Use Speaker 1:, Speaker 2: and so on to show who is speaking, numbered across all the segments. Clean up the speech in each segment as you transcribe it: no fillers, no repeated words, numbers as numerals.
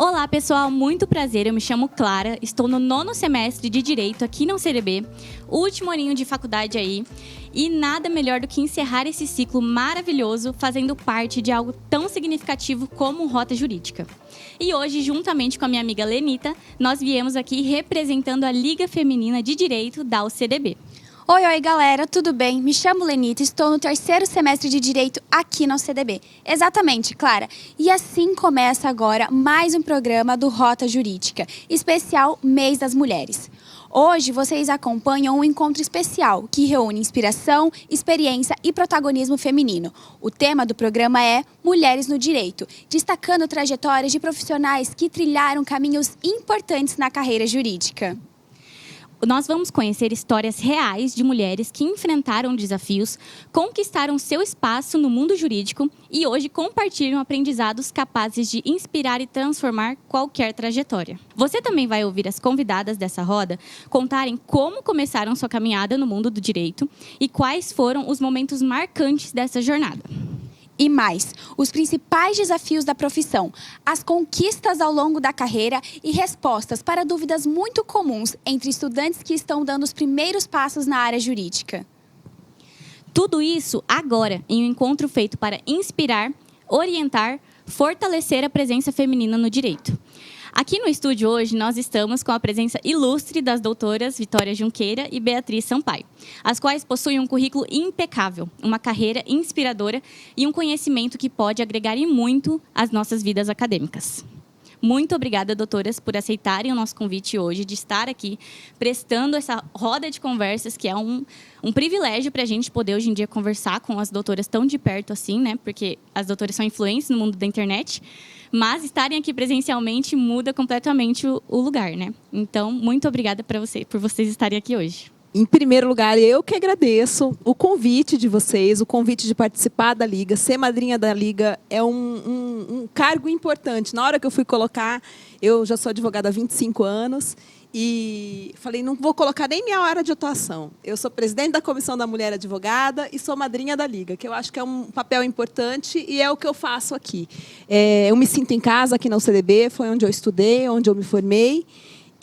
Speaker 1: Olá, pessoal, muito prazer. Eu me chamo Clara, estou no 9º semestre de Direito aqui na UCDB, último aninho de faculdade aí, e nada melhor do que encerrar esse ciclo maravilhoso fazendo parte de algo tão significativo como Rota Jurídica. E hoje, juntamente com a minha amiga Lenita, nós viemos aqui representando a Liga Feminina de Direito da UCDB.
Speaker 2: Oi, galera, tudo bem? Me chamo Lenita, estou no 3º semestre de Direito aqui na UCDB. Exatamente, Clara. E assim começa agora mais um programa do Rota Jurídica, especial Mês das Mulheres. Hoje vocês acompanham um encontro especial que reúne inspiração, experiência e protagonismo feminino. O tema do programa é Mulheres no Direito, destacando trajetórias de profissionais que trilharam caminhos importantes na carreira jurídica.
Speaker 1: Nós vamos conhecer histórias reais de mulheres que enfrentaram desafios, conquistaram seu espaço no mundo jurídico e hoje compartilham aprendizados capazes de inspirar e transformar qualquer trajetória. Você também vai ouvir as convidadas dessa roda contarem como começaram sua caminhada no mundo do direito e quais foram os momentos marcantes dessa jornada.
Speaker 2: E mais, os principais desafios da profissão, as conquistas ao longo da carreira e respostas para dúvidas muito comuns entre estudantes que estão dando os primeiros passos na área jurídica.
Speaker 1: Tudo isso agora, em um encontro feito para inspirar, orientar, fortalecer a presença feminina no direito. Aqui no estúdio hoje, nós estamos com a presença ilustre das doutoras Vitória Junqueira e Beatriz Sampaio, as quais possuem um currículo impecável, uma carreira inspiradora e um conhecimento que pode agregar e muito às nossas vidas acadêmicas. Muito obrigada, doutoras, por aceitarem o nosso convite hoje de estar aqui prestando essa roda de conversas, que é um privilégio para a gente poder, hoje em dia, conversar com as doutoras tão de perto assim, né? Porque as doutoras são influentes no mundo da internet, mas estarem aqui presencialmente muda completamente o lugar, né? Então, muito obrigada por vocês estarem aqui hoje.
Speaker 3: Em primeiro lugar, eu que agradeço o convite de vocês, o convite de participar da Liga. Ser madrinha da Liga é um cargo importante. Na hora que eu fui colocar, eu já sou advogada há 25 anos e falei, não vou colocar nem minha hora de atuação. Eu sou presidente da Comissão da Mulher Advogada e sou madrinha da Liga, que eu acho que é um papel importante e é o que eu faço aqui. Eu me sinto em casa aqui na UCDB, foi onde eu estudei, onde eu me formei.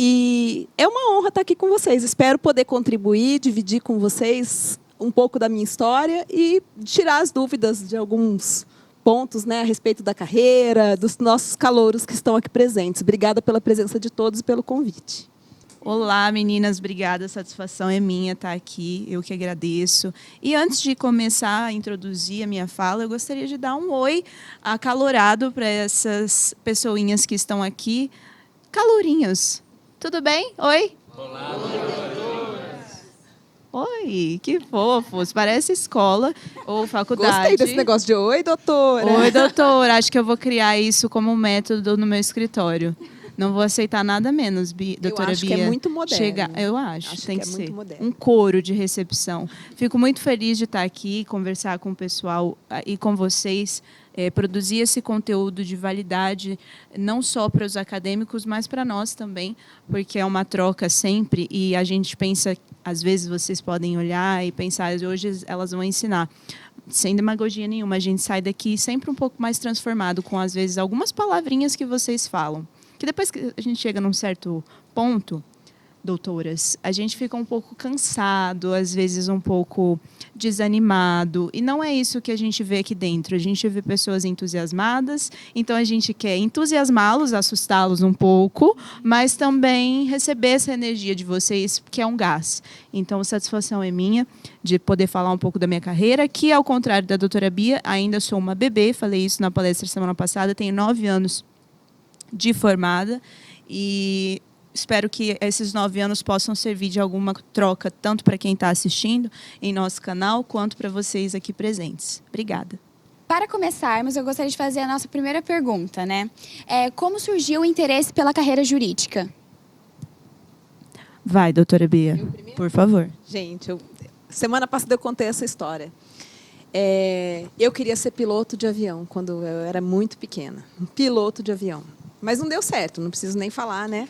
Speaker 3: E é uma honra estar aqui com vocês. Espero poder contribuir, dividir com vocês um pouco da minha história e tirar as dúvidas de alguns pontos, né, a respeito da carreira, dos nossos calouros que estão aqui presentes. Obrigada pela presença de todos e pelo convite.
Speaker 4: Olá, meninas. Obrigada. A satisfação é minha estar aqui. Eu que agradeço. E antes de começar a introduzir a minha fala, eu gostaria de dar um oi acalorado para essas pessoinhas que estão aqui. Calourinhos. Tudo bem? Oi?
Speaker 5: Olá, doutoras!
Speaker 4: Oi, que fofos. Parece escola ou faculdade.
Speaker 3: Gostei desse negócio de oi, doutora.
Speaker 4: Oi, doutora. Acho que eu vou criar isso como método no meu escritório. Não vou aceitar nada menos, doutora Bia.
Speaker 3: Eu acho que é muito moderno.
Speaker 4: Eu acho tem que ser
Speaker 3: muito moderno.
Speaker 4: Um coro de recepção. Fico muito feliz de estar aqui, conversar com o pessoal e com vocês, produzir esse conteúdo de validade, não só para os acadêmicos, mas para nós também, porque é uma troca sempre e a gente pensa, às vezes vocês podem olhar e pensar, hoje elas vão ensinar. Sem demagogia nenhuma, a gente sai daqui sempre um pouco mais transformado com, às vezes, algumas palavrinhas que vocês falam. Que depois que a gente chega num certo ponto, doutoras, a gente fica um pouco cansado, às vezes um pouco desanimado. E não é isso que a gente vê aqui dentro. A gente vê pessoas entusiasmadas, então a gente quer entusiasmá-los, assustá-los um pouco, mas também receber essa energia de vocês, que é um gás. Então, a satisfação é minha de poder falar um pouco da minha carreira, que, ao contrário da doutora Bia, ainda sou uma bebê, falei isso na palestra semana passada, tenho 9 anos de formada e espero que esses 9 anos possam servir de alguma troca, tanto para quem está assistindo em nosso canal, quanto para vocês aqui presentes. Obrigada.
Speaker 2: Para começarmos, eu gostaria de fazer a nossa primeira pergunta, né? Como surgiu o interesse pela carreira jurídica?
Speaker 4: Vai, doutora Bia, por favor.
Speaker 3: Gente, semana passada eu contei essa história. Eu queria ser piloto de avião quando eu era muito pequena. Piloto de avião. Mas não deu certo, não preciso nem falar, né?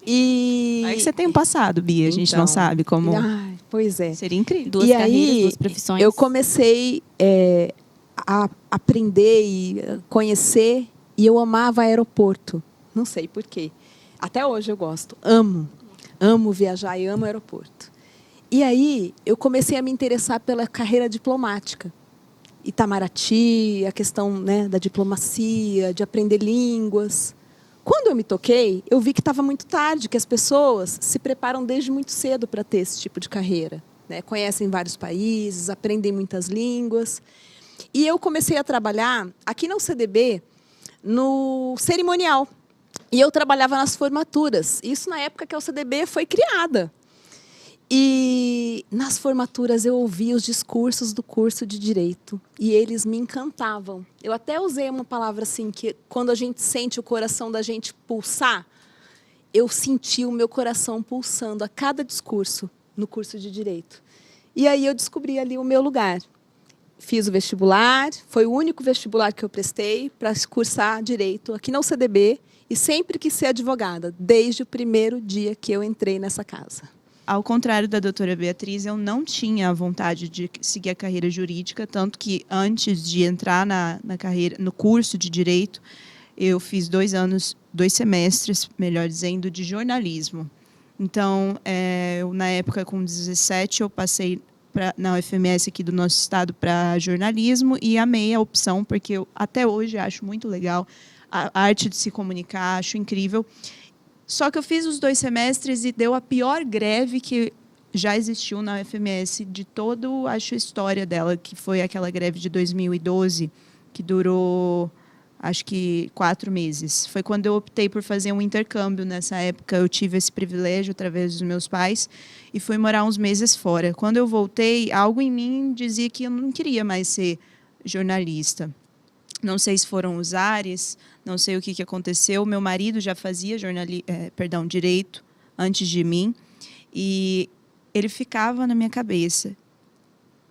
Speaker 4: Aí que você tem um passado, Bia, a gente não sabe como.
Speaker 3: Pois é.
Speaker 4: Seria incrível.
Speaker 1: Duas carreiras, duas profissões.
Speaker 3: Eu comecei a aprender e conhecer, e eu amava aeroporto. Não sei por quê. Até hoje eu gosto. Amo. Amo viajar e amo aeroporto. E aí eu comecei a me interessar pela carreira diplomática. Itamaraty, a questão, né, da diplomacia, de aprender línguas. Quando eu me toquei, eu vi que estava muito tarde, que as pessoas se preparam desde muito cedo para ter esse tipo de carreira, né? Conhecem vários países, aprendem muitas línguas. E eu comecei a trabalhar aqui na UCDB, no cerimonial. E eu trabalhava nas formaturas. Isso na época que a UCDB foi criada. E nas formaturas eu ouvia os discursos do curso de Direito. E eles me encantavam. Eu até usei uma palavra assim, que quando a gente sente o coração da gente pulsar, eu senti o meu coração pulsando a cada discurso no curso de Direito. E aí eu descobri ali o meu lugar. Fiz o vestibular, foi o único vestibular que eu prestei para cursar Direito aqui na UCDB. E sempre quis ser advogada, desde o primeiro dia que eu entrei nessa casa.
Speaker 4: Ao contrário da doutora Beatriz, eu não tinha a vontade de seguir a carreira jurídica, tanto que antes de entrar na carreira, no curso de Direito, eu fiz 2 semestres, melhor dizendo, de jornalismo. Então, na época, com 17, eu passei na UFMS aqui do nosso estado para jornalismo e amei a opção, porque eu até hoje acho muito legal a arte de se comunicar, acho incrível. Só que eu fiz os 2 semestres e deu a pior greve que já existiu na UFMS de toda, acho, a história dela, que foi aquela greve de 2012, que durou, acho que 4 meses. Foi quando eu optei por fazer um intercâmbio. Nessa época, eu tive esse privilégio através dos meus pais e fui morar uns meses fora. Quando eu voltei, algo em mim dizia que eu não queria mais ser jornalista. Não sei se foram os ares, não sei o que aconteceu. Meu marido já fazia direito antes de mim e ele ficava na minha cabeça.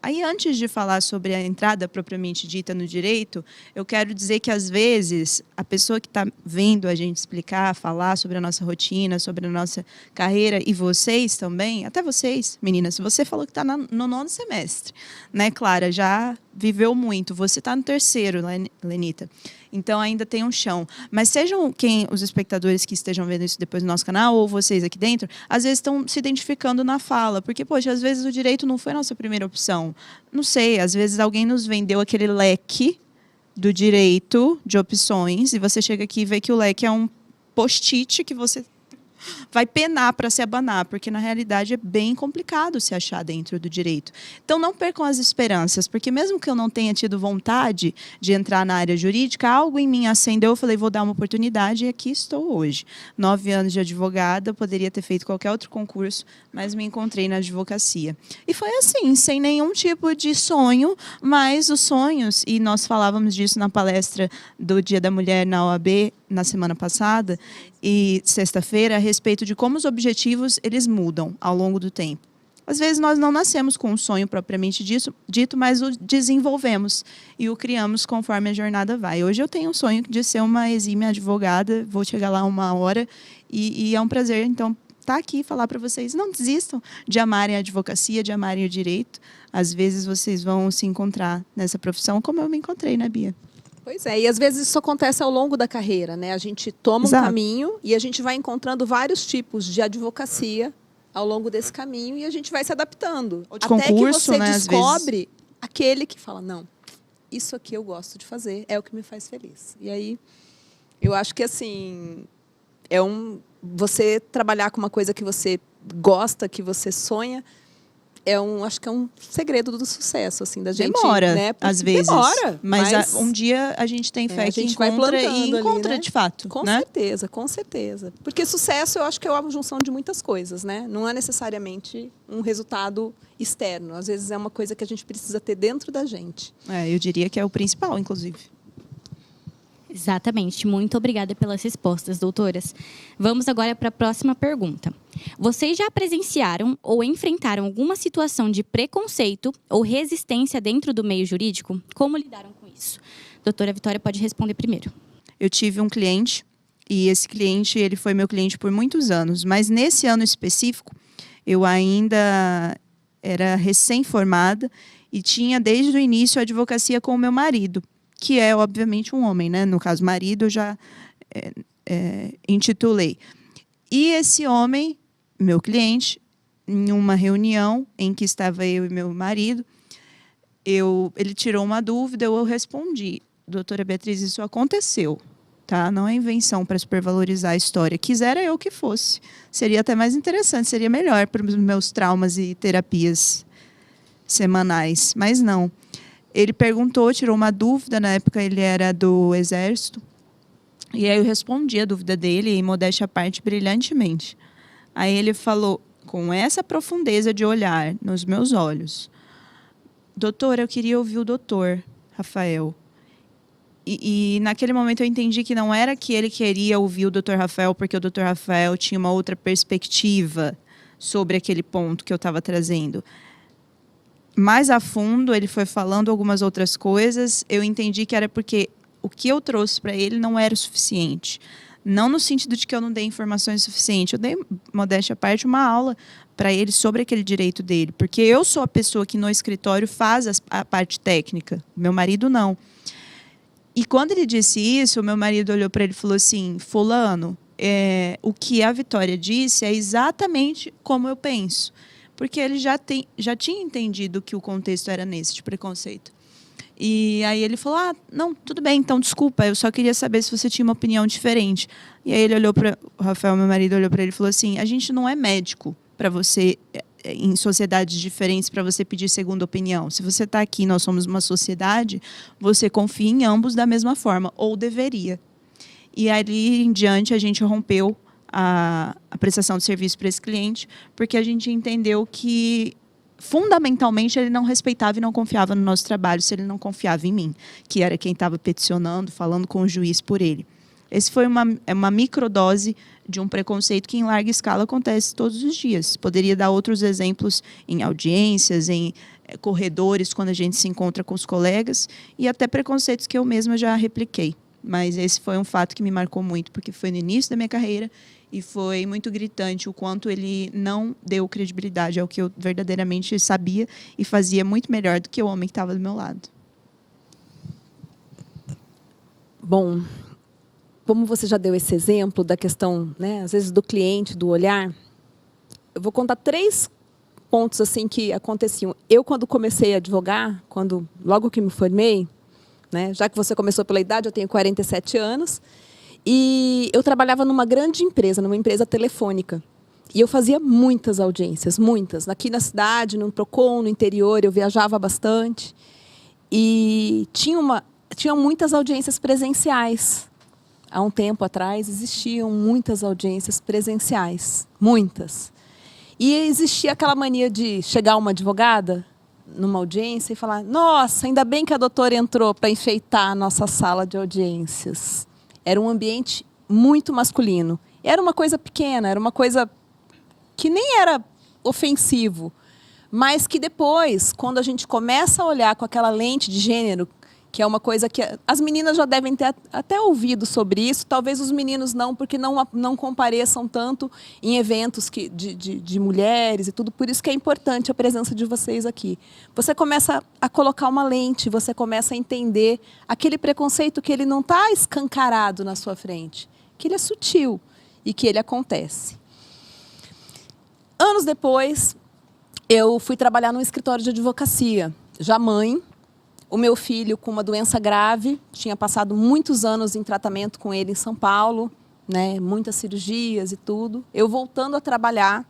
Speaker 4: Aí, antes de falar sobre a entrada propriamente dita no direito, eu quero dizer que, às vezes, a pessoa que está vendo a gente explicar, falar sobre a nossa rotina, sobre a nossa carreira, e vocês também, até vocês, meninas, você falou que está no 9º semestre, né, Clara? Já viveu muito. Você está no 3º, Lenita. Então, ainda tem um chão. Mas sejam os espectadores que estejam vendo isso depois no nosso canal, ou vocês aqui dentro, às vezes estão se identificando na fala. Porque, poxa, às vezes o direito não foi a nossa primeira opção. Não sei, às vezes alguém nos vendeu aquele leque do direito de opções, e você chega aqui e vê que o leque é um post-it que você vai penar para se abanar, porque na realidade é bem complicado se achar dentro do direito. Então não percam as esperanças, porque mesmo que eu não tenha tido vontade de entrar na área jurídica, algo em mim acendeu, eu falei, vou dar uma oportunidade, e aqui estou hoje. 9 anos de advogada, poderia ter feito qualquer outro concurso, mas me encontrei na advocacia. E foi assim, sem nenhum tipo de sonho, mas os sonhos, e nós falávamos disso na palestra do Dia da Mulher na OAB, na semana passada, e sexta-feira, a respeito de como os objetivos eles mudam ao longo do tempo. Às vezes nós não nascemos com um sonho propriamente dito, mas o desenvolvemos e o criamos conforme a jornada vai. Hoje eu tenho um sonho de ser uma exímia advogada, vou chegar lá uma hora e é um prazer, então, estar aqui e falar para vocês, não desistam de amarem a advocacia, de amarem o direito. Às vezes vocês vão se encontrar nessa profissão, como eu me encontrei, né, Bia?
Speaker 3: Pois é, e às vezes isso acontece ao longo da carreira, né? A gente toma um caminho e a gente vai encontrando vários tipos de advocacia ao longo desse caminho e a gente vai se adaptando.
Speaker 4: Ou de
Speaker 3: até
Speaker 4: concurso,
Speaker 3: que você
Speaker 4: né,
Speaker 3: descobre aquele que fala, não, isso aqui eu gosto de fazer, é o que me faz feliz. E aí, eu acho que assim, você trabalhar com uma coisa que você gosta, que você sonha, acho que é um segredo do sucesso, assim, da gente.
Speaker 4: Demora,
Speaker 3: né?
Speaker 4: às vezes.
Speaker 3: Demora.
Speaker 4: Mas um dia a gente tem fé que encontra e encontra, né? De fato.
Speaker 3: Com
Speaker 4: né?
Speaker 3: certeza, com certeza. Porque sucesso, eu acho que é uma junção de muitas coisas, né? Não é necessariamente um resultado externo. Às vezes é uma coisa que a gente precisa ter dentro da gente.
Speaker 4: Eu diria que é o principal, inclusive.
Speaker 1: Exatamente. Muito obrigada pelas respostas, doutoras. Vamos agora para a próxima pergunta. Vocês já presenciaram ou enfrentaram alguma situação de preconceito ou resistência dentro do meio jurídico? Como lidaram com isso? Doutora Vitória pode responder primeiro.
Speaker 4: Eu tive um cliente, e esse cliente ele foi meu cliente por muitos anos, mas nesse ano específico, eu ainda era recém-formada e tinha desde o início a advocacia com o meu marido, que é, obviamente, um homem, né? No caso, marido, intitulei. E esse homem, meu cliente, em uma reunião em que estava eu e meu marido, ele tirou uma dúvida, eu respondi: doutora Beatriz, isso aconteceu, tá? Não é invenção para supervalorizar a história. Quisera eu que fosse. Seria até mais interessante, seria melhor para os meus traumas e terapias semanais, mas não. Ele perguntou, tirou uma dúvida, na época ele era do Exército, e aí eu respondi a dúvida dele, e modéstia à parte, brilhantemente. Aí ele falou, com essa profundeza de olhar nos meus olhos: doutora, eu queria ouvir o doutor Rafael. E naquele momento eu entendi que não era que ele queria ouvir o doutor Rafael porque o doutor Rafael tinha uma outra perspectiva sobre aquele ponto que eu estava trazendo. Mais a fundo, ele foi falando algumas outras coisas, eu entendi que era porque o que eu trouxe para ele não era o suficiente. Não no sentido de que eu não dei informações suficientes. Eu dei, modéstia à parte, uma aula para ele sobre aquele direito dele. Porque eu sou a pessoa que no escritório faz a parte técnica. Meu marido não. E quando ele disse isso, o meu marido olhou para ele e falou assim: fulano, o que a Vitória disse é exatamente como eu penso. Porque ele já tinha entendido que o contexto era nesse de preconceito. E aí ele falou: não, tudo bem, então desculpa, eu só queria saber se você tinha uma opinião diferente. E aí ele olhou para o Rafael, meu marido, olhou para ele e falou assim: a gente não é médico para você, em sociedades diferentes, para você pedir segunda opinião. Se você está aqui, nós somos uma sociedade, você confia em ambos da mesma forma, ou deveria. E ali em diante a gente rompeu a prestação de serviço para esse cliente, porque a gente entendeu que fundamentalmente ele não respeitava e não confiava no nosso trabalho se ele não confiava em mim, que era quem estava peticionando, falando com o juiz por ele. Esse foi uma microdose de um preconceito que em larga escala acontece todos os dias. Poderia dar outros exemplos em audiências, em corredores, quando a gente se encontra com os colegas, e até preconceitos que eu mesma já repliquei. Mas esse foi um fato que me marcou muito, porque foi no início da minha carreira e foi muito gritante o quanto ele não deu credibilidade ao que eu verdadeiramente sabia e fazia muito melhor do que o homem que estava do meu lado.
Speaker 3: Bom, como você já deu esse exemplo da questão, né, às vezes do cliente, do olhar, eu vou contar 3 pontos assim que aconteciam. Eu, quando comecei a advogar, logo que me formei, né, já que você começou pela idade, eu tenho 47 anos, e eu trabalhava numa grande empresa, numa empresa telefônica. E eu fazia muitas audiências, muitas. Aqui na cidade, no Procon, no interior, eu viajava bastante. E tinham muitas audiências presenciais. Há um tempo atrás, existiam muitas audiências presenciais. Muitas. E existia aquela mania de chegar uma advogada numa audiência e falar: nossa, ainda bem que a doutora entrou para enfeitar a nossa sala de audiências. Era um ambiente muito masculino. Era uma coisa pequena, era uma coisa que nem era ofensivo, mas que depois, quando a gente começa a olhar com aquela lente de gênero, que é uma coisa que as meninas já devem ter até ouvido sobre isso, talvez os meninos não, porque não compareçam tanto em eventos de mulheres e tudo, por isso que é importante a presença de vocês aqui. Você começa a colocar uma lente, você começa a entender aquele preconceito que ele não está escancarado na sua frente, que ele é sutil e que ele acontece. Anos depois, eu fui trabalhar num escritório de advocacia, já mãe. O meu filho com uma doença grave, tinha passado muitos anos em tratamento com ele em São Paulo, né, muitas cirurgias e tudo. Eu voltando a trabalhar,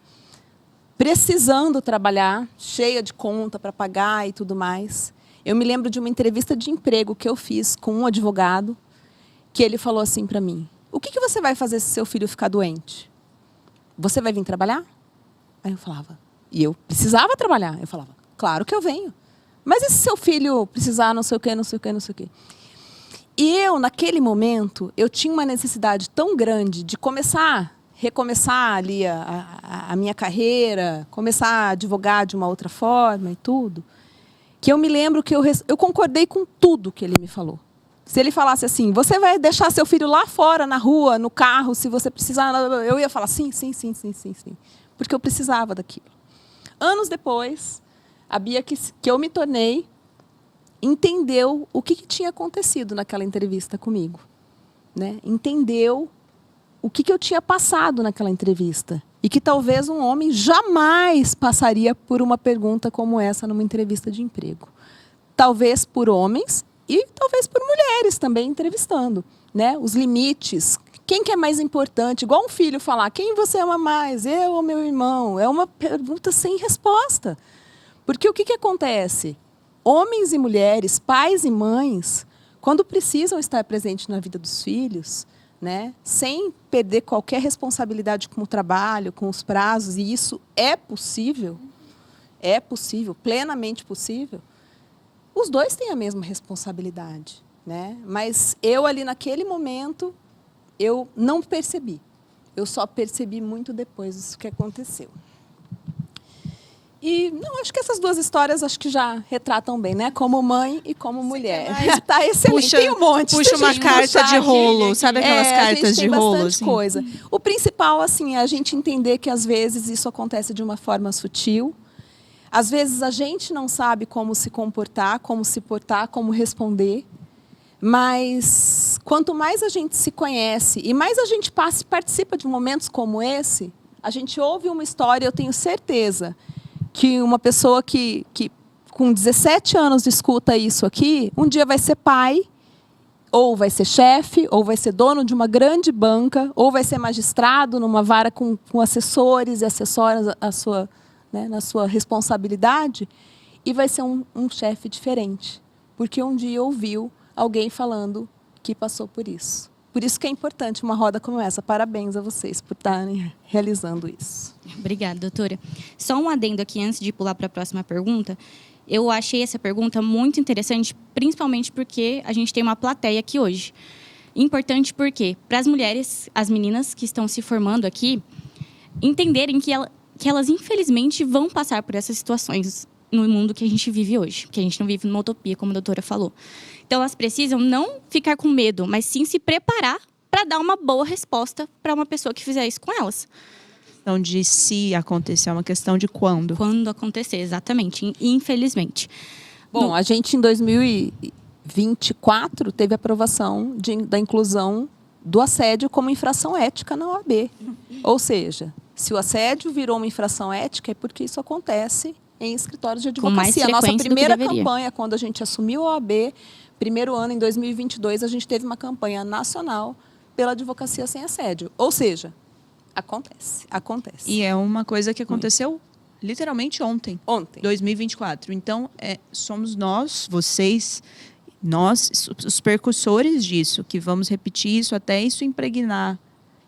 Speaker 3: precisando trabalhar, cheia de conta para pagar e tudo mais. Eu me lembro de uma entrevista de emprego que eu fiz com um advogado, que ele falou assim para mim: o que você vai fazer se seu filho ficar doente? Você vai vir trabalhar? Aí eu falava, e eu precisava trabalhar. Eu falava, claro que eu venho. Mas e se seu filho precisar não sei o quê, não sei o quê, não sei o quê? E eu, naquele momento, eu tinha uma necessidade tão grande de recomeçar ali a minha carreira, começar a advogar de uma outra forma e tudo, que eu me lembro que eu concordei com tudo que ele me falou. Se ele falasse assim: você vai deixar seu filho lá fora, na rua, no carro, se você precisar, eu ia falar sim, porque eu precisava daquilo. Anos depois, a Bia, que eu me tornei, entendeu o que tinha acontecido naquela entrevista comigo, né? Entendeu o que eu tinha passado naquela entrevista. E que talvez um homem jamais passaria por uma pergunta como essa numa entrevista de emprego. Talvez por homens e talvez por mulheres também entrevistando, né? Os limites. Quem que é mais importante? Igual um filho falar, quem você ama mais? Eu ou meu irmão? É uma pergunta sem resposta. Porque o que acontece? Homens e mulheres, pais e mães, quando precisam estar presentes na vida dos filhos, né, sem perder qualquer responsabilidade com o trabalho, com os prazos, e isso é possível, plenamente possível, os dois têm a mesma responsabilidade, né? Mas eu ali naquele momento, eu não percebi. Eu só percebi muito depois isso que aconteceu. E não, acho que essas duas histórias acho que já retratam bem, né? Como mãe e como mulher. Tá excelente. Tem um monte.
Speaker 4: Puxa uma carta de rolo, sabe aquelas cartas de rolo?
Speaker 3: Tem bastante coisa. O principal, assim, é a gente entender que às vezes isso acontece de uma forma sutil. Às vezes a gente não sabe como se comportar, como se portar, como responder. Mas quanto mais a gente se conhece e mais a gente participa de momentos como esse, a gente ouve uma história, eu tenho certeza que uma pessoa que com 17 anos escuta isso aqui, um dia vai ser pai, ou vai ser chefe, ou vai ser dono de uma grande banca, ou vai ser magistrado numa vara com assessores e assessoras na sua responsabilidade, e vai ser um chefe diferente, porque um dia ouviu alguém falando que passou por isso. Por isso que é importante uma roda como essa. Parabéns a vocês por estarem realizando isso.
Speaker 1: Obrigada, doutora. Só um adendo aqui antes de pular para a próxima pergunta. Eu achei essa pergunta muito interessante, principalmente porque a gente tem uma plateia aqui hoje. Importante porque, para as mulheres, as meninas que estão se formando aqui, entenderem que elas, infelizmente, vão passar por essas situações no mundo que a gente vive hoje, que a gente não vive numa utopia, como a doutora falou. Então, elas precisam não ficar com medo, mas sim se preparar para dar uma boa resposta para uma pessoa que fizer isso com elas.
Speaker 4: Questão de se acontecer, é uma questão de quando.
Speaker 1: Quando acontecer, exatamente, infelizmente.
Speaker 3: Bom, a gente em 2024 teve a aprovação da inclusão do assédio como infração ética na OAB. Ou seja, se o assédio virou uma infração ética, é porque isso acontece em escritórios de advocacia. A nossa primeira campanha, quando a gente assumiu a OAB, primeiro ano, em 2022, a gente teve uma campanha nacional pela advocacia sem assédio. Ou seja, acontece.
Speaker 4: E é uma coisa que aconteceu literalmente ontem. 2024. Então, somos nós, vocês, nós, os percussores disso, que vamos repetir isso até isso impregnar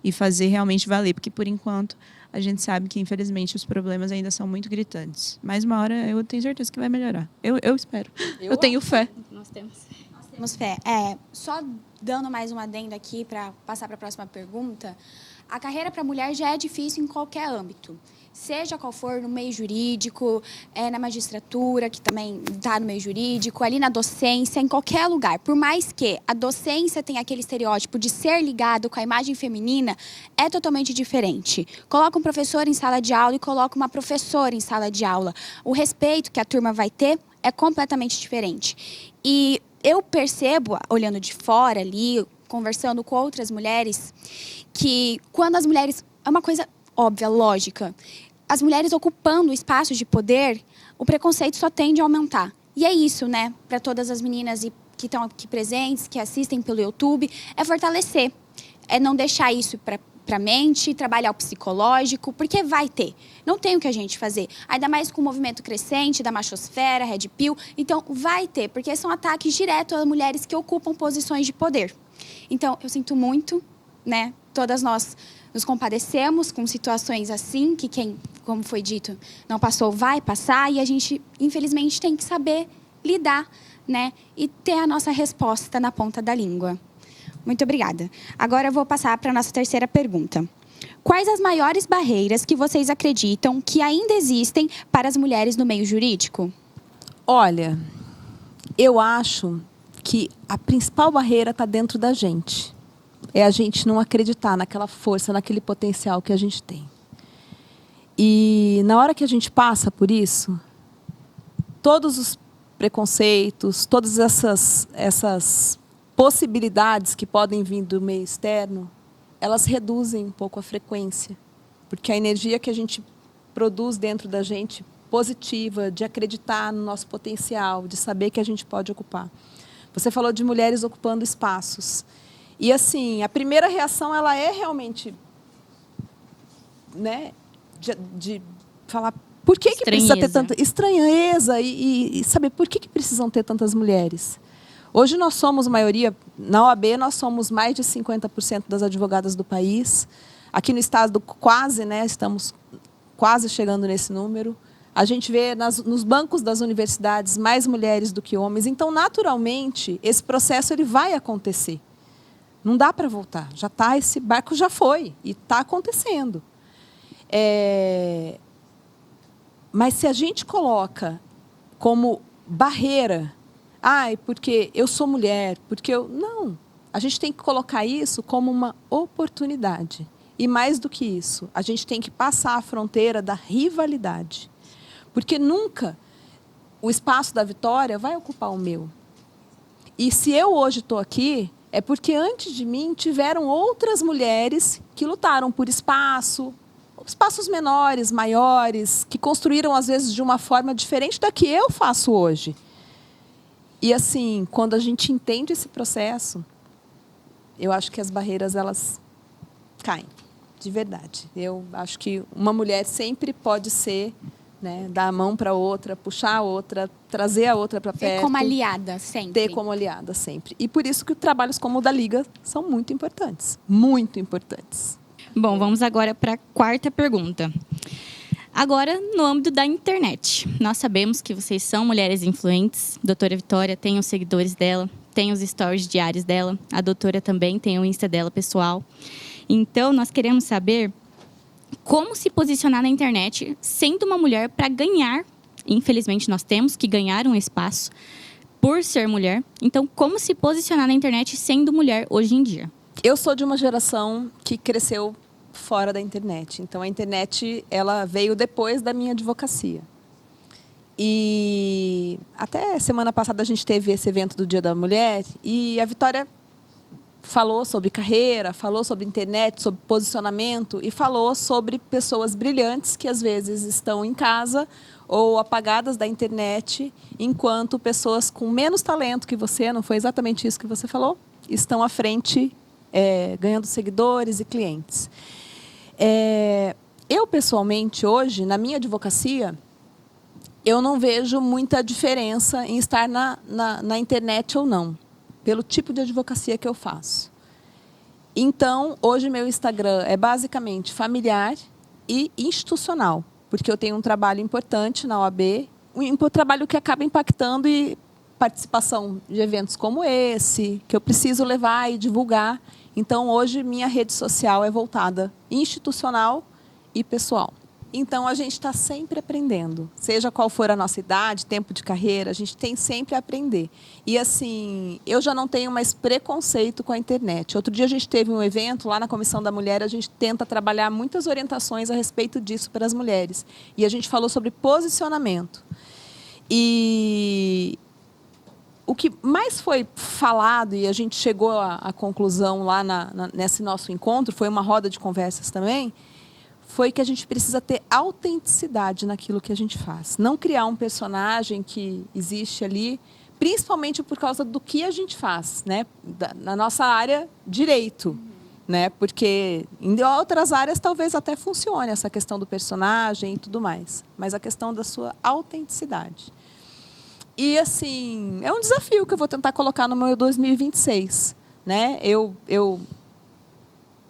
Speaker 4: e fazer realmente valer. Porque, por enquanto, a gente sabe que, infelizmente, os problemas ainda são muito gritantes. Mas uma hora eu tenho certeza que vai melhorar. Eu espero. Eu tenho fé.
Speaker 1: Nós temos
Speaker 2: fé. Só dando mais um adendo aqui para passar para a próxima pergunta. A carreira para a mulher já é difícil em qualquer âmbito. Seja qual for, no meio jurídico, na magistratura, que também está no meio jurídico, ali na docência, em qualquer lugar. Por mais que a docência tenha aquele estereótipo de ser ligado com a imagem feminina, é totalmente diferente. Coloca um professor em sala de aula e coloca uma professora em sala de aula. O respeito que a turma vai ter é completamente diferente. E eu percebo, olhando de fora ali, conversando com outras mulheres, que quando as mulheres... É uma coisa óbvia, lógica. As mulheres ocupando espaços de poder, o preconceito só tende a aumentar. E é isso, né? Para todas as meninas que estão aqui presentes, que assistem pelo YouTube, é fortalecer. É não deixar isso para a mente, trabalhar o psicológico, porque vai ter. Não tem o que a gente fazer. Ainda mais com o movimento crescente da machosfera, Red Pill. Então, vai ter, porque são ataques diretos a mulheres que ocupam posições de poder. Então, eu sinto muito, né? Todas nós nos compadecemos com situações assim, que quem, como foi dito, não passou, vai passar, e a gente, infelizmente, tem que saber lidar, né? E ter a nossa resposta na ponta da língua. Muito obrigada. Agora eu vou passar para a nossa terceira pergunta. Quais as maiores barreiras que vocês acreditam que ainda existem para as mulheres no meio jurídico?
Speaker 3: Olha, eu acho que a principal barreira está dentro da gente. É a gente não acreditar naquela força, naquele potencial que a gente tem. E na hora que a gente passa por isso, todos os preconceitos, todas essas possibilidades que podem vir do meio externo, elas reduzem um pouco a frequência. Porque a energia que a gente produz dentro da gente, positiva, de acreditar no nosso potencial, de saber que a gente pode ocupar. Você falou de mulheres ocupando espaços. E, assim, a primeira reação, ela é realmente, né, de falar, por que precisa ter tanta estranheza e saber por que precisam ter tantas mulheres? Hoje nós somos maioria, na OAB nós somos mais de 50% das advogadas do país. Aqui no estado quase, né, estamos quase chegando nesse número. A gente vê nos bancos das universidades mais mulheres do que homens. Então, naturalmente, esse processo ele vai acontecer. Não dá para voltar. Já tá, esse barco já foi e está acontecendo. Mas se a gente coloca como barreira, porque eu sou mulher, porque eu... Não. A gente tem que colocar isso como uma oportunidade. E mais do que isso, a gente tem que passar a fronteira da rivalidade. Porque nunca o espaço da Vitória vai ocupar o meu. E se eu hoje estou aqui, é porque antes de mim tiveram outras mulheres que lutaram por espaços menores, maiores, que construíram, às vezes, de uma forma diferente da que eu faço hoje. E, assim, quando a gente entende esse processo, eu acho que as barreiras, elas caem, de verdade. Eu acho que uma mulher sempre pode ser... Né, dar a mão para a outra, puxar a outra, trazer a outra para perto.
Speaker 2: Ter como aliada sempre.
Speaker 3: Ter como aliada sempre. E por isso que trabalhos como o da Liga são muito importantes. Muito importantes.
Speaker 1: Bom, vamos agora para a quarta pergunta. Agora, no âmbito da internet. Nós sabemos que vocês são mulheres influentes. A doutora Vitória tem os seguidores dela, tem os stories diários dela. A doutora também tem o Insta dela pessoal. Então, nós queremos saber... como se posicionar na internet sendo uma mulher para ganhar. Infelizmente, nós temos que ganhar um espaço por ser mulher. Então, como se posicionar na internet sendo mulher hoje em dia?
Speaker 3: Eu sou de uma geração que cresceu fora da internet. Então, a internet ela veio depois da minha advocacia. E até semana passada a gente teve esse evento do Dia da Mulher e a Vitória... falou sobre carreira, falou sobre internet, sobre posicionamento e falou sobre pessoas brilhantes que, às vezes, estão em casa ou apagadas da internet, enquanto pessoas com menos talento que você, não foi exatamente isso que você falou, estão à frente, ganhando seguidores e clientes. Eu, pessoalmente, hoje, na minha advocacia, eu não vejo muita diferença em estar na internet ou não, pelo tipo de advocacia que eu faço. Então, hoje, meu Instagram é basicamente familiar e institucional, porque eu tenho um trabalho importante na OAB, um trabalho que acaba impactando e participação de eventos como esse, que eu preciso levar e divulgar. Então, hoje, minha rede social é voltada institucional e pessoal. Então, a gente está sempre aprendendo. Seja qual for a nossa idade, tempo de carreira, a gente tem sempre a aprender. E, assim, eu já não tenho mais preconceito com a internet. Outro dia a gente teve um evento lá na Comissão da Mulher, a gente tenta trabalhar muitas orientações a respeito disso para as mulheres. E a gente falou sobre posicionamento. E o que mais foi falado, e a gente chegou à conclusão lá nesse nosso encontro, foi uma roda de conversas também, foi que a gente precisa ter autenticidade naquilo que a gente faz. Não criar um personagem que existe ali, principalmente por causa do que a gente faz, né? Na nossa área, direito. Né? Porque em outras áreas talvez até funcione essa questão do personagem e tudo mais. Mas a questão da sua autenticidade. E, assim, é um desafio que eu vou tentar colocar no meu 2026. Né? Eu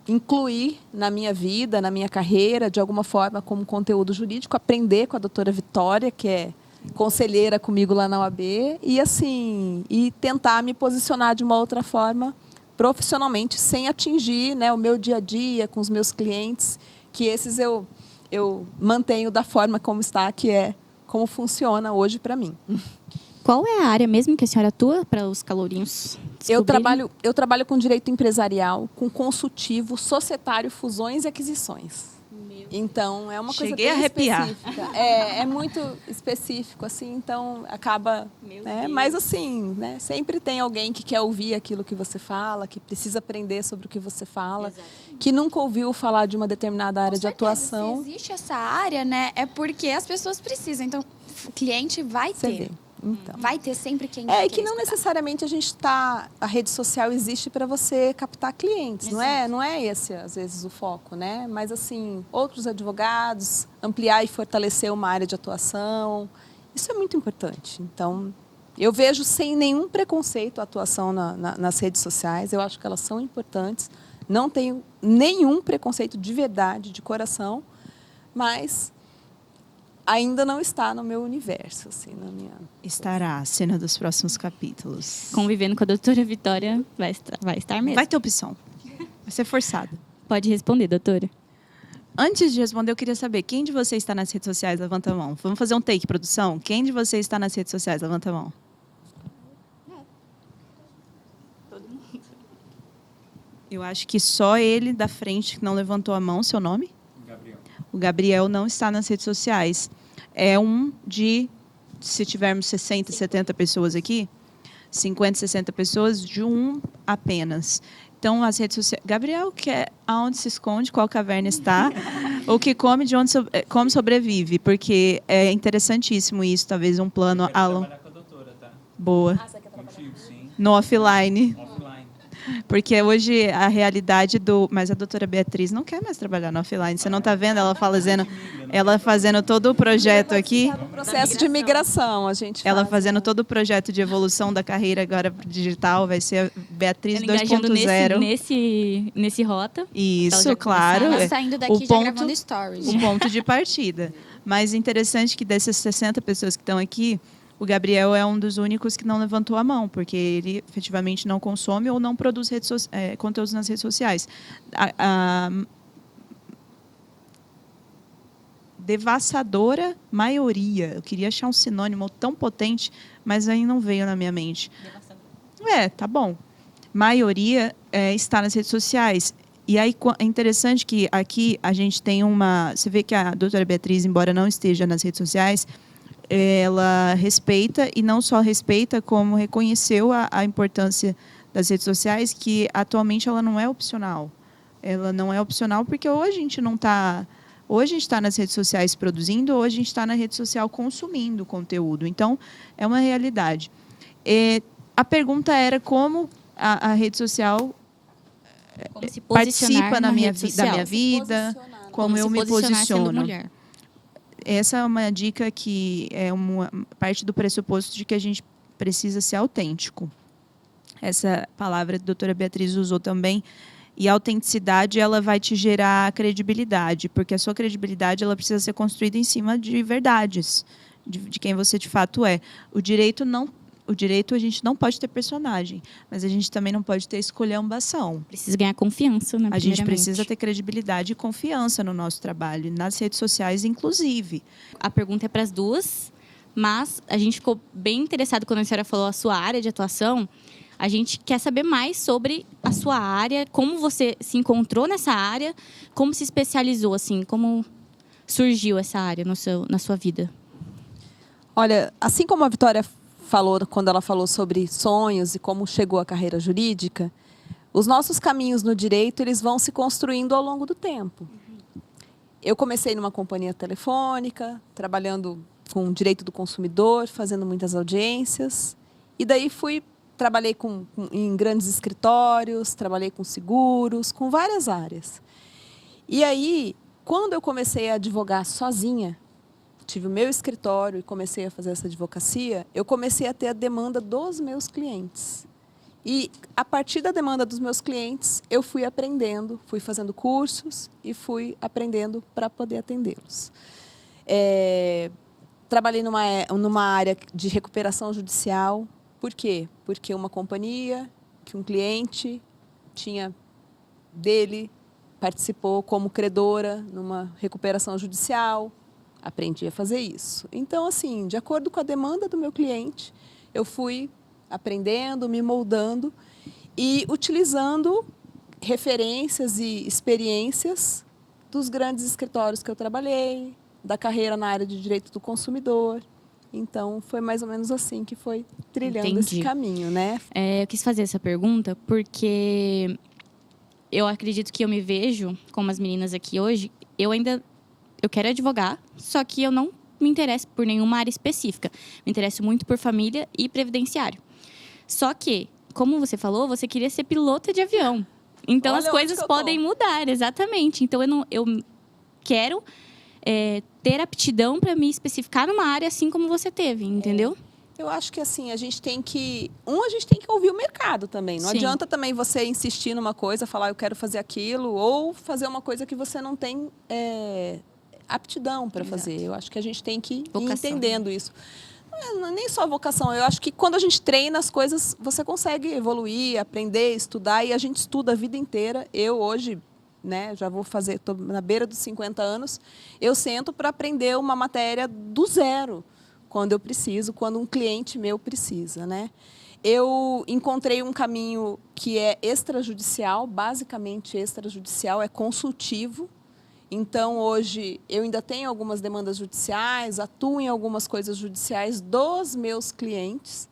Speaker 3: incluir na minha vida, na minha carreira, de alguma forma, como conteúdo jurídico, aprender com a doutora Vitória, que é conselheira comigo lá na OAB, e, assim, tentar me posicionar de uma outra forma, profissionalmente, sem atingir, né, o meu dia a dia com os meus clientes, que esses eu mantenho da forma como está, que é como funciona hoje para mim.
Speaker 1: Qual é a área mesmo que a senhora atua para os calourinhos descobrirem?
Speaker 3: Eu trabalho com direito empresarial, com consultivo, societário, fusões e aquisições. Então, é uma coisa
Speaker 4: Cheguei
Speaker 3: bem
Speaker 4: a arrepiar.
Speaker 3: específica. É muito específico, assim, então acaba... Né? Mas, assim, né? Sempre tem alguém que quer ouvir aquilo que você fala, que precisa aprender sobre o que você fala, que nunca ouviu falar de uma determinada área de atuação.
Speaker 2: Se existe essa área, né, é porque as pessoas precisam. Então, o cliente vai
Speaker 3: Você
Speaker 2: ter.
Speaker 3: vê. Então.
Speaker 2: Vai ter sempre quem
Speaker 3: É, e
Speaker 2: quer
Speaker 3: que não
Speaker 2: escutar.
Speaker 3: necessariamente a rede social existe para você captar clientes, não é esse, às vezes, o foco, né? Mas, assim, outros advogados, ampliar e fortalecer uma área de atuação, isso é muito importante. Então, eu vejo sem nenhum preconceito a atuação nas redes sociais, eu acho que elas são importantes, não tenho nenhum preconceito de verdade, de coração, mas ainda não está no meu universo, assim, na minha...
Speaker 4: Estará, cena dos próximos capítulos.
Speaker 1: Convivendo com a doutora Vitória, vai estar mesmo.
Speaker 4: Vai ter opção. Vai ser forçado.
Speaker 1: Pode responder, doutora.
Speaker 4: Antes de responder, eu queria saber, quem de vocês está nas redes sociais? Levanta a mão. Vamos fazer um take, produção? Quem de vocês está nas redes sociais? Levanta a mão. Eu acho que só ele da frente que não levantou a mão. Seu nome?
Speaker 5: Gabriel.
Speaker 4: O Gabriel não está nas redes sociais. É se tivermos 60, 70 pessoas aqui, 50, 60 pessoas, de um apenas. Então, as redes sociais... Gabriel, aonde se esconde, qual caverna está, o que come, de onde como sobrevive, porque é interessantíssimo isso, talvez um plano...
Speaker 5: Trabalhar com a doutora, tá?
Speaker 4: Boa.
Speaker 5: Contigo, sim.
Speaker 4: No offline.
Speaker 5: Offline.
Speaker 4: Porque hoje a realidade do... Mas a doutora Beatriz não quer mais trabalhar no offline. Você não está vendo ela fazendo todo o projeto aqui?
Speaker 3: No processo de migração, a gente
Speaker 4: Ela
Speaker 3: faz,
Speaker 4: fazendo
Speaker 3: né?
Speaker 4: todo o projeto de evolução da carreira agora pro digital. Vai ser a Beatriz
Speaker 1: Ela engajando
Speaker 4: 2.0.
Speaker 1: nesse rota.
Speaker 4: Isso,
Speaker 1: já
Speaker 4: claro.
Speaker 2: Ela
Speaker 4: É
Speaker 2: saindo
Speaker 4: o
Speaker 2: daqui já
Speaker 4: ponto-
Speaker 2: gravando stories.
Speaker 4: o ponto de partida. Mas interessante que dessas 60 pessoas que estão aqui, o Gabriel é um dos únicos que não levantou a mão, porque ele efetivamente não consome ou não produz conteúdos nas redes sociais. A devassadora maioria, eu queria achar um sinônimo tão potente, mas aí não veio na minha mente. Tá bom. Maioria está nas redes sociais. E aí é interessante que aqui a gente tem uma... Você vê que a doutora Beatriz, embora não esteja nas redes sociais, ela respeita, e não só respeita, como reconheceu a importância das redes sociais, que atualmente ela não é opcional. Ela não é opcional porque ou a gente não está... Ou a gente está nas redes sociais produzindo, ou a gente está na rede social consumindo conteúdo. Então, é uma realidade. A pergunta era como a rede social
Speaker 1: Como se posicionar
Speaker 4: participa da
Speaker 1: na
Speaker 4: minha
Speaker 1: rede social.
Speaker 4: vida, como eu
Speaker 1: se
Speaker 4: me
Speaker 1: posicionar sendo
Speaker 4: posiciono.
Speaker 1: mulher.
Speaker 4: Essa é uma dica que é uma parte do pressuposto de que a gente precisa ser autêntico. Essa palavra que a doutora Beatriz usou também. E a autenticidade, ela vai te gerar credibilidade, porque a sua credibilidade ela precisa ser construída em cima de verdades, de quem você de fato é. O direito a gente não pode ter personagem, mas a gente também não pode ter esculhambação.
Speaker 1: Precisa ganhar confiança, né?
Speaker 4: A gente
Speaker 1: primeiramente.
Speaker 4: precisa ter credibilidade e confiança no nosso trabalho, nas redes sociais, inclusive.
Speaker 1: A pergunta é para as duas, mas a gente ficou bem interessado quando a senhora falou a sua área de atuação. A gente quer saber mais sobre a sua área, como você se encontrou nessa área, como se especializou, assim, como surgiu essa área na sua vida.
Speaker 3: Olha, assim como a Vitória falou quando ela falou sobre sonhos e como chegou à carreira jurídica, os nossos caminhos no direito eles vão se construindo ao longo do tempo. Eu comecei numa companhia telefônica, trabalhando com direito do consumidor, fazendo muitas audiências, e daí trabalhei em grandes escritórios, trabalhei com seguros, com várias áreas. E aí, quando eu comecei a advogar sozinha, tive o meu escritório e comecei a fazer essa advocacia, eu comecei a ter a demanda dos meus clientes. E, a partir da demanda dos meus clientes, eu fui aprendendo, fui fazendo cursos e fui aprendendo para poder atendê-los. Trabalhei numa área de recuperação judicial. Por quê? Porque uma companhia, que um cliente participou como credora numa recuperação judicial, aprendi a fazer isso. Então, assim, de acordo com a demanda do meu cliente, eu fui aprendendo, me moldando e utilizando referências e experiências dos grandes escritórios que eu trabalhei, da carreira na área de direito do consumidor. Então, foi mais ou menos assim que foi trilhando esse
Speaker 1: Entendi.
Speaker 3: caminho, né?
Speaker 1: Eu quis fazer essa pergunta porque eu acredito que eu me vejo, como as meninas aqui hoje, eu quero advogar, só que eu não me interesso por nenhuma área específica. Me interesso muito por família e previdenciário. Só que, como você falou, você queria ser pilota de avião. Então,
Speaker 3: Olha
Speaker 1: as
Speaker 3: onde
Speaker 1: coisas
Speaker 3: que eu tô.
Speaker 1: podem mudar, exatamente. Então, eu quero ter aptidão para me especificar numa área assim como você teve, entendeu?
Speaker 3: Eu acho que assim, a gente tem que ouvir o mercado também. Não
Speaker 1: Sim.
Speaker 3: adianta também você insistir numa coisa, falar eu quero fazer aquilo, ou fazer uma coisa que você não tem aptidão para fazer. Eu acho que a gente tem que ir
Speaker 1: Vocação.
Speaker 3: entendendo isso. Não é nem só vocação, eu acho que quando a gente treina as coisas, você consegue evoluir, aprender, estudar, e a gente estuda a vida inteira. Eu hoje, né, já estou na beira dos 50 anos, eu sento para aprender uma matéria do zero, quando eu preciso, quando um cliente meu precisa, né? Eu encontrei um caminho que é extrajudicial, basicamente extrajudicial, é consultivo. Então, hoje, eu ainda tenho algumas demandas judiciais, atuo em algumas coisas judiciais dos meus clientes,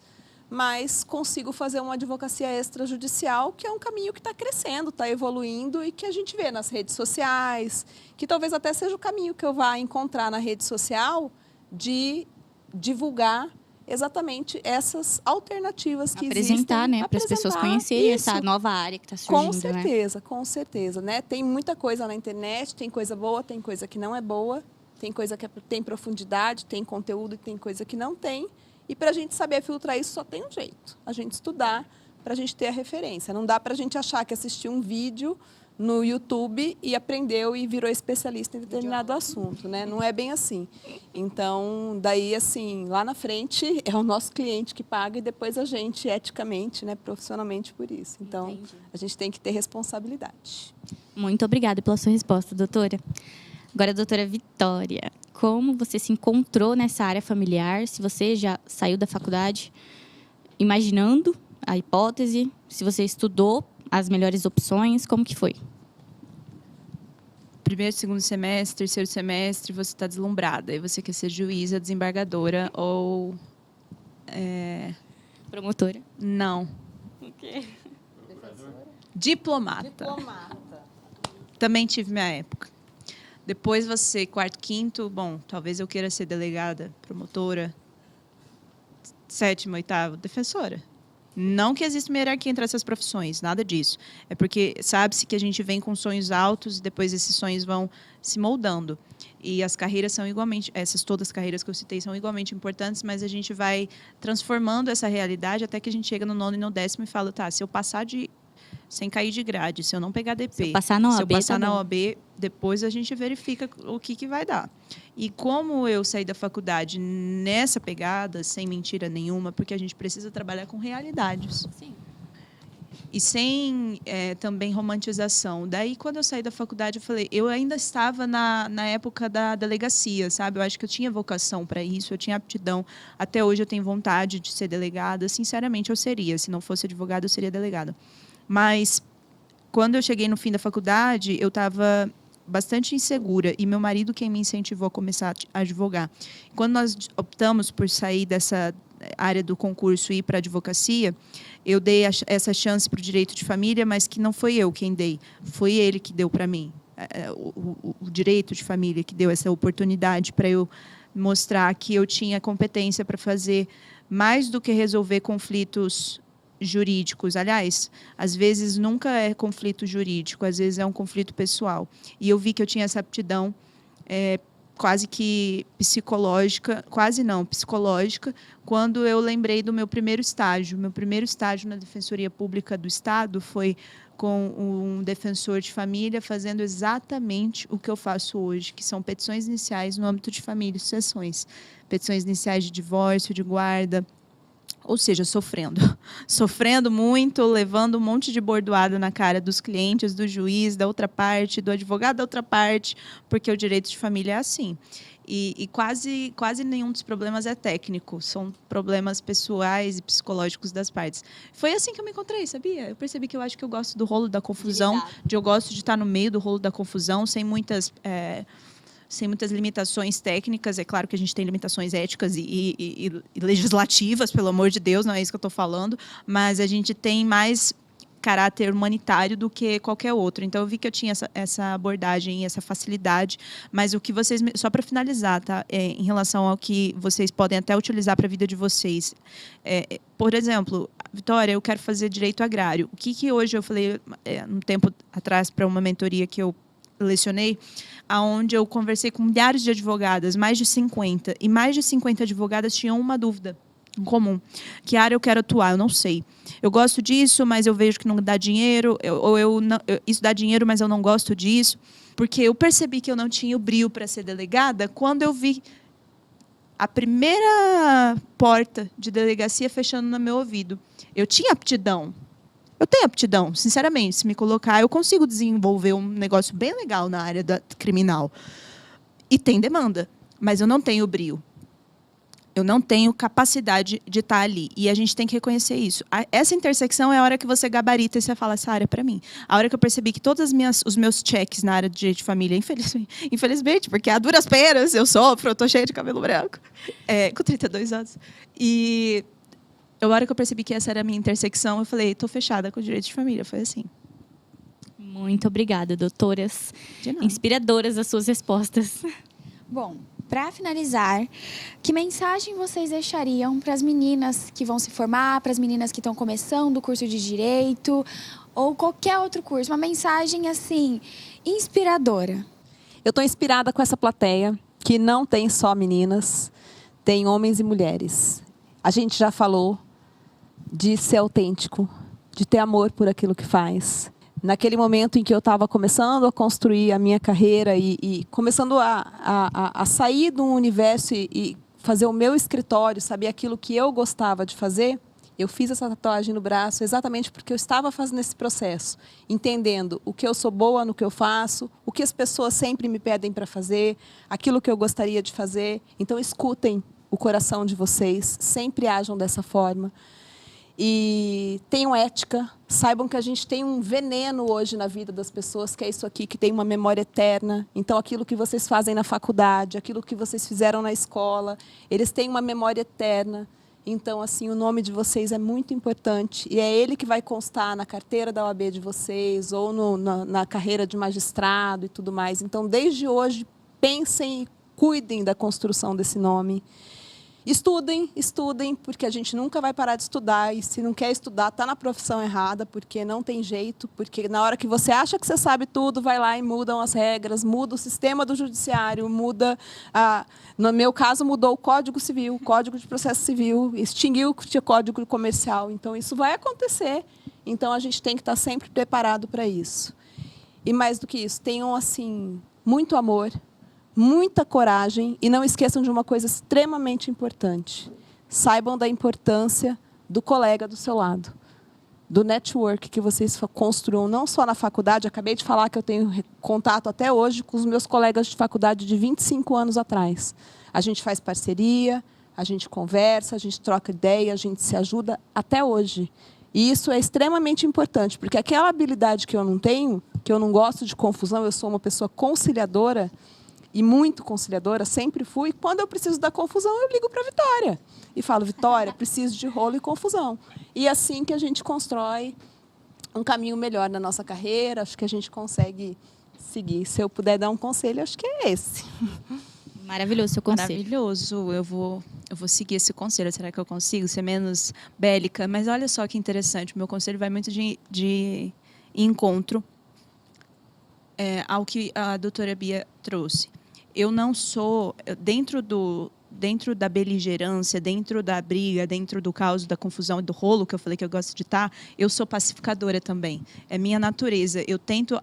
Speaker 3: mas consigo fazer uma advocacia extrajudicial, que é um caminho que está crescendo, está evoluindo e que a gente vê nas redes sociais, que talvez até seja o caminho que eu vá encontrar na rede social de divulgar exatamente essas alternativas que
Speaker 1: Apresentar,
Speaker 3: existem.
Speaker 1: né? Para as pessoas
Speaker 3: Apresentar,
Speaker 1: conhecerem
Speaker 3: isso.
Speaker 1: essa nova área que está
Speaker 3: Com
Speaker 1: surgindo, né?
Speaker 3: certeza, com certeza, né? Tem muita coisa na internet, tem coisa boa, tem coisa que não é boa, tem coisa que tem profundidade, tem conteúdo e tem coisa que não tem. E para a gente saber filtrar isso só tem um jeito, a gente estudar para a gente ter a referência. Não dá para a gente achar que assistiu um vídeo no YouTube e aprendeu e virou especialista em determinado assunto, né? Não é bem assim. Então, daí, assim, lá na frente é o nosso cliente que paga e depois a gente, eticamente, né, profissionalmente, por isso. Então,
Speaker 1: Entendi.
Speaker 3: a gente tem que ter responsabilidade.
Speaker 1: Muito obrigada pela sua resposta, doutora. Agora, doutora Vitória, como você se encontrou nessa área familiar? Se você já saiu da faculdade imaginando a hipótese, se você estudou as melhores opções, como que foi?
Speaker 4: Primeiro, segundo semestre, terceiro semestre, você está deslumbrada. E você quer ser juíza, desembargadora ou...
Speaker 1: Promotora.
Speaker 4: Não. Diplomata. Também tive minha época. Depois você, quarto, quinto, bom, talvez eu queira ser delegada, promotora. Sétimo, oitavo, defensora. Não que exista uma hierarquia entre essas profissões, nada disso. É porque sabe-se que a gente vem com sonhos altos e depois esses sonhos vão se moldando. E as carreiras são igualmente, todas as carreiras que eu citei são igualmente importantes, mas a gente vai transformando essa realidade até que a gente chega no 9º e no 10º e fala, tá, se eu passar sem cair de grade, se eu não pegar DP,
Speaker 1: Se eu passar na OAB, tá
Speaker 4: na
Speaker 1: bom.
Speaker 4: OAB, depois a gente verifica o que vai dar. E como eu saí da faculdade nessa pegada, sem mentira nenhuma, porque a gente precisa trabalhar com realidades.
Speaker 1: Sim.
Speaker 4: E sem também romantização. Daí, quando eu saí da faculdade, eu falei, eu ainda estava na época da delegacia, sabe? Eu acho que eu tinha vocação para isso, eu tinha aptidão. Até hoje eu tenho vontade de ser delegada. Sinceramente, eu seria. Se não fosse advogada, eu seria delegada. Mas, quando eu cheguei no fim da faculdade, eu estava bastante insegura. E meu marido quem me incentivou a começar a advogar. Quando nós optamos por sair dessa área do concurso e ir para a advocacia, eu dei essa chance para o direito de família, mas que não foi eu quem dei. Foi ele que deu para mim. O direito de família que deu essa oportunidade para eu mostrar que eu tinha competência para fazer mais do que resolver conflitos jurídicos. Aliás, às vezes nunca é conflito jurídico, às vezes é um conflito pessoal. E eu vi que eu tinha essa aptidão quase que psicológica, psicológica, quando eu lembrei do meu primeiro estágio. Meu primeiro estágio na Defensoria Pública do Estado foi com um defensor de família fazendo exatamente o que eu faço hoje, que são petições iniciais no âmbito de família e sucessões. Petições iniciais de divórcio, de guarda, ou seja, sofrendo. Sofrendo muito, levando um monte de bordoada na cara dos clientes, do juiz, da outra parte, do advogado da outra parte, porque o direito de família é assim. E quase nenhum dos problemas é técnico, são problemas pessoais e psicológicos das partes. Foi assim que eu me encontrei, sabia? Eu percebi que eu acho que eu gosto do rolo da confusão, eu gosto de estar no meio do rolo da confusão, sem muitas limitações técnicas. É claro que a gente tem limitações éticas e legislativas, pelo amor de Deus, não é isso que eu estou falando, mas a gente tem mais caráter humanitário do que qualquer outro. Então, eu vi que eu tinha essa abordagem, essa facilidade, mas o que vocês... Só para finalizar, tá? Em relação ao que vocês podem até utilizar para a vida de vocês. Por exemplo, Vitória, eu quero fazer direito agrário. O que hoje eu falei, um tempo atrás, para uma mentoria que eu lecionei, onde eu conversei com milhares de advogadas, mais de 50, e mais de 50 advogadas tinham uma dúvida em comum. Que área eu quero atuar? Eu não sei. Eu gosto disso, mas eu vejo que não dá dinheiro, isso dá dinheiro, mas eu não gosto disso, porque eu percebi que eu não tinha o brio para ser delegada quando eu vi a primeira porta de delegacia fechando no meu ouvido. Eu tinha aptidão. Eu tenho aptidão, sinceramente. Se me colocar, eu consigo desenvolver um negócio bem legal na área criminal. E tem demanda, mas eu não tenho brio. Eu não tenho capacidade de estar ali. E a gente tem que reconhecer isso. Essa intersecção é a hora que você gabarita e você fala, essa área é para mim. A hora que eu percebi que todos os meus checks na área de direito de família, infelizmente, porque a duras penas eu sofro, eu estou cheia de cabelo branco, com 32 anos. E a hora que eu percebi que essa era a minha intersecção, eu falei, estou fechada com o direito de família. Foi assim.
Speaker 1: Muito obrigada, doutoras. Inspiradoras as suas respostas.
Speaker 2: Bom, para finalizar, que mensagem vocês deixariam para as meninas que vão se formar, para as meninas que estão começando o curso de Direito ou qualquer outro curso? Uma mensagem, assim, inspiradora.
Speaker 3: Eu estou inspirada com essa plateia, que não tem só meninas, tem homens e mulheres. A gente já falou de ser autêntico, de ter amor por aquilo que faz. Naquele momento em que eu estava começando a construir a minha carreira e começando a sair do universo e fazer o meu escritório, saber aquilo que eu gostava de fazer, eu fiz essa tatuagem no braço exatamente porque eu estava fazendo esse processo, entendendo o que eu sou boa no que eu faço, o que as pessoas sempre me pedem para fazer, aquilo que eu gostaria de fazer. Então, escutem o coração de vocês, sempre ajam dessa forma. E tenham ética, saibam que a gente tem um veneno hoje na vida das pessoas, que é isso aqui, que tem uma memória eterna. Então, aquilo que vocês fazem na faculdade, aquilo que vocês fizeram na escola, eles têm uma memória eterna. Então, assim, o nome de vocês é muito importante. E é ele que vai constar na carteira da OAB de vocês, ou na carreira de magistrado e tudo mais. Então, desde hoje, pensem e cuidem da construção desse nome. Estudem, porque a gente nunca vai parar de estudar. E se não quer estudar, está na profissão errada, porque não tem jeito. Porque na hora que você acha que você sabe tudo, vai lá e mudam as regras, muda o sistema do judiciário, muda... no meu caso, mudou o Código Civil, o Código de Processo Civil, extinguiu o Código Comercial. Então, isso vai acontecer. Então, a gente tem que estar sempre preparado para isso. E mais do que isso, tenham assim, muito amor, muita coragem e não esqueçam de uma coisa extremamente importante. Saibam da importância do colega do seu lado, do network que vocês construam, não só na faculdade. Acabei de falar que eu tenho contato até hoje com os meus colegas de faculdade de 25 anos atrás. A gente faz parceria, a gente conversa, a gente troca ideia, a gente se ajuda até hoje. E isso é extremamente importante, porque aquela habilidade que eu não tenho, que eu não gosto de confusão, eu sou uma pessoa conciliadora, e muito conciliadora, sempre fui. Quando eu preciso da confusão, eu ligo para a Vitória. E falo, Vitória, preciso de rolo e confusão. E é assim que a gente constrói um caminho melhor na nossa carreira. Acho que a gente consegue seguir. Se eu puder dar um conselho, acho que é esse.
Speaker 1: Maravilhoso seu conselho.
Speaker 4: Maravilhoso. Eu vou seguir esse conselho. Será que eu consigo ser menos bélica? Mas olha só que interessante. O meu conselho vai muito de encontro ao que a doutora Bia trouxe. Eu não sou, dentro da beligerância, dentro da briga, dentro do caos, da confusão e do rolo, que eu falei que eu gosto de estar, eu sou pacificadora também. É minha natureza. Eu tento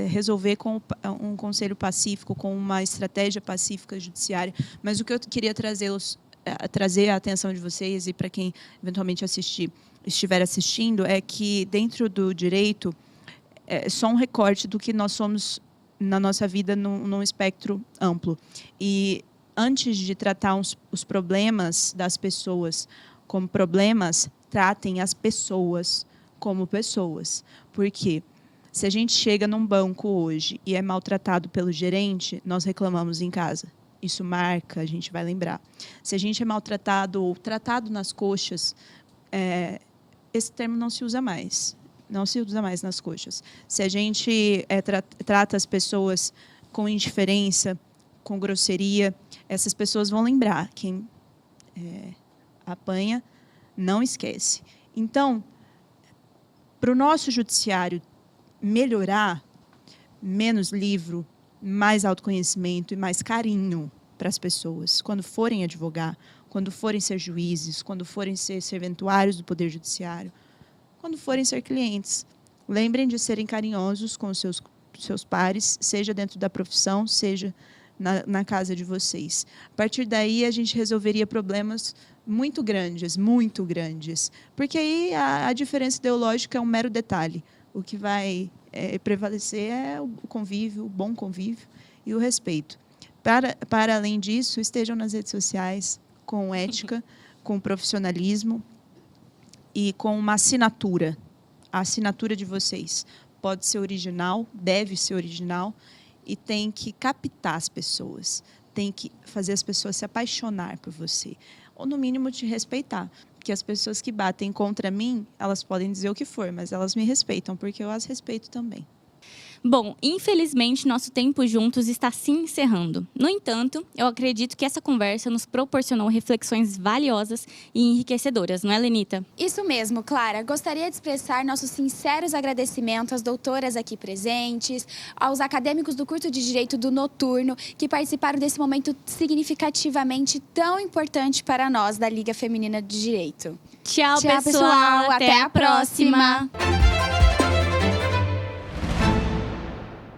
Speaker 4: resolver com um conselho pacífico, com uma estratégia pacífica judiciária. Mas o que eu queria trazer trazer a atenção de vocês e para quem eventualmente estiver assistindo é que dentro do direito é só um recorte do que nós somos na nossa vida num espectro amplo. E antes de tratar os problemas das pessoas como problemas, tratem as pessoas como pessoas. Por quê? Se a gente chega num banco hoje e é maltratado pelo gerente, nós reclamamos em casa. Isso marca, a gente vai lembrar. Se a gente é maltratado ou tratado nas coxas, esse termo não se usa mais. Não se usa mais nas coxas. Se a gente trata as pessoas com indiferença, com grosseria, essas pessoas vão lembrar. Quem apanha não esquece. Então, para o nosso judiciário melhorar, menos livro, mais autoconhecimento e mais carinho para as pessoas, quando forem advogar, quando forem ser juízes, quando forem ser serventuários do Poder Judiciário, quando forem ser clientes. Lembrem de serem carinhosos com os seus pares, seja dentro da profissão, seja na casa de vocês. A partir daí, a gente resolveria problemas muito grandes, porque aí a diferença ideológica é um mero detalhe. O que vai prevalecer é o convívio, o bom convívio e o respeito. Para além disso, estejam nas redes sociais com ética, com profissionalismo e com uma assinatura. A assinatura de vocês pode ser original, deve ser original e tem que captar as pessoas, tem que fazer as pessoas se apaixonar por você, ou no mínimo te respeitar. Porque as pessoas que batem contra mim, elas podem dizer o que for, mas elas me respeitam, porque eu as respeito também.
Speaker 1: Bom, infelizmente, nosso tempo juntos está se encerrando. No entanto, eu acredito que essa conversa nos proporcionou reflexões valiosas e enriquecedoras, não é, Lenita?
Speaker 2: Isso mesmo, Clara. Gostaria de expressar nossos sinceros agradecimentos às doutoras aqui presentes, aos acadêmicos do curso de Direito do Noturno, que participaram desse momento significativamente tão importante para nós da Liga Feminina de Direito.
Speaker 1: Tchau, pessoal. Até a próxima.